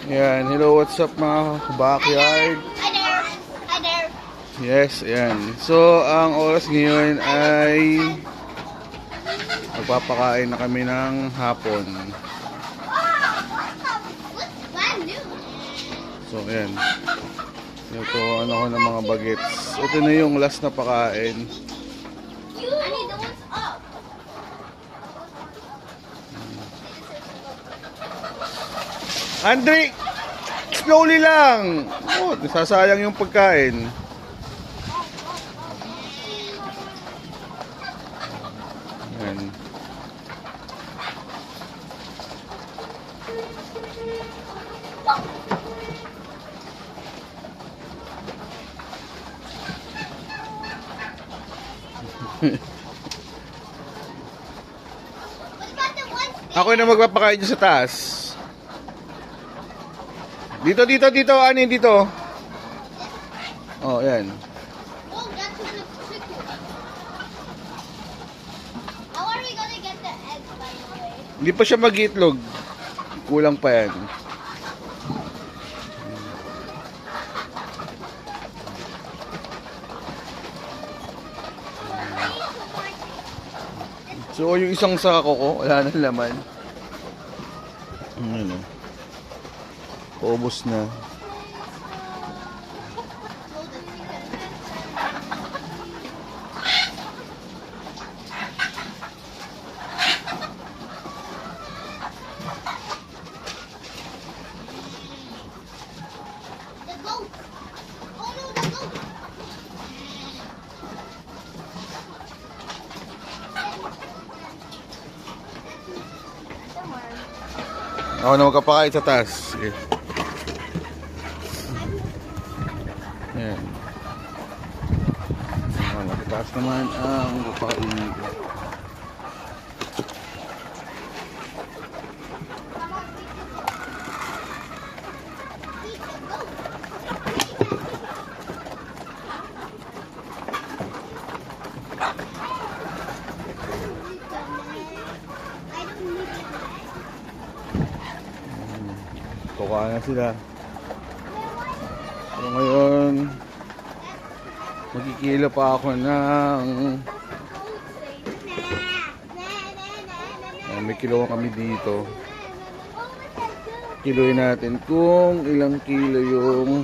Yan, hello, what's up mga backyard? Hi there. Hi there. Yes, yan. So, ang oras ngayon ay magpapakain na kami ng hapon. What's brand new? So, yan. Lutuan ako ng mga bagets. Ito na yung last na pakain. I need the ones up. Andre! Slowly lang! Oh, nasasayang yung pagkain. Yan. What about the ones? Ako na magpapakain dyan sa taas. Dito. Ano yun dito? Oh, yan. Oh, that's what the chicken. How are we gonna get the eggs, by the way? Hindi pa siya mag-itlog. Kulang pa yan. So, yung isang sako ko, wala nang laman. Ano? Paubos na. The goat. Oh no, the goat. Ako na magpapakain sa taas. Sige. Yan. Nakataas naman ang pakain. Tuka na sila. So ngayon, magkikilo pa ako ng may kilo kami dito. Kiloin natin kung ilang kilo yung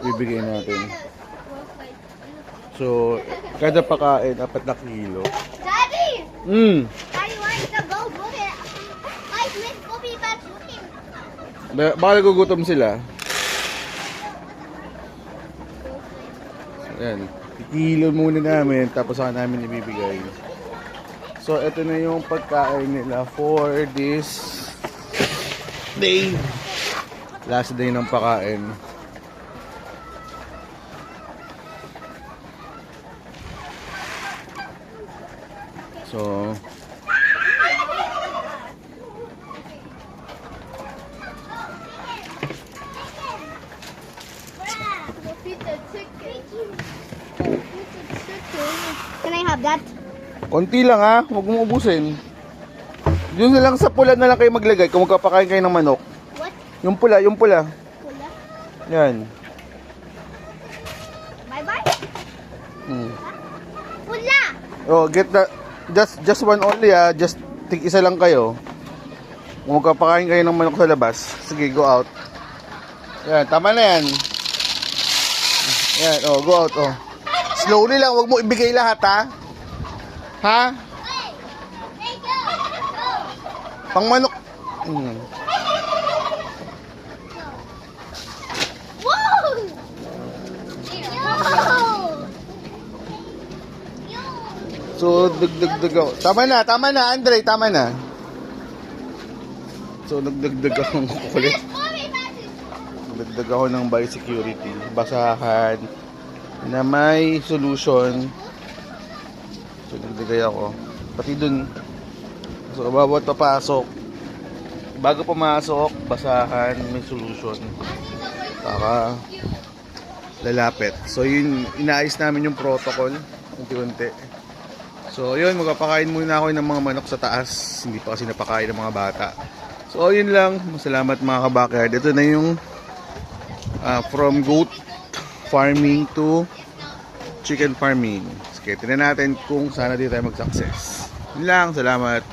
bibigay natin. So, kada pakain, 4 na kilo. Daddy! Mm. Daddy, why is the goat moving? Guys, let's go be back looking. Baka nagugutom sila. Ayan. Kikilo muna namin, tapos saka namin ibibigay. So, ito na yung pagkain nila for this day. Last day ng pakain. So, Can I have that? konti lang ha, huwag mong ubusin. Yun na lang sa pula na lang kayo maglagay kung magkapakain kayo ng manok. What? Yung pula. Pula? Yan. Bye-bye? Hmm. Pula! Oh, get the just one only ah. Just tig-isa lang kayo. Kung magkapakain kayo ng manok sa labas, sige, go out. Yan, tama na yan. Yan, oh, go out, oh. Slowly lang, wag mo ibigay lahat, ha? Ha? Hey, go! Go! Pang manok. Hmm. Whoa! Yo! So, dagdag ako. Tama na, Andre, tama na. So, nagdagdag ako ng kukulit. Nagdagdag ako ng biosecurity. Basahan na may solution. So, nagdagay ako. Pati dun. So, bawat papasok. Bago pumasok, basahan, may solution. Para lalapit. So, yun, inaayos namin yung protocol. Unti-unti. So, yun, magpapakain muna ako ng mga manok sa taas. Hindi pa kasi napakain ng mga bata. So, yun lang. Salamat mga kabakyard. Ito na yung from goat farming to chicken farming. Sige, tignan natin kung sana dito tayo mag-success. Yun lang. Salamat.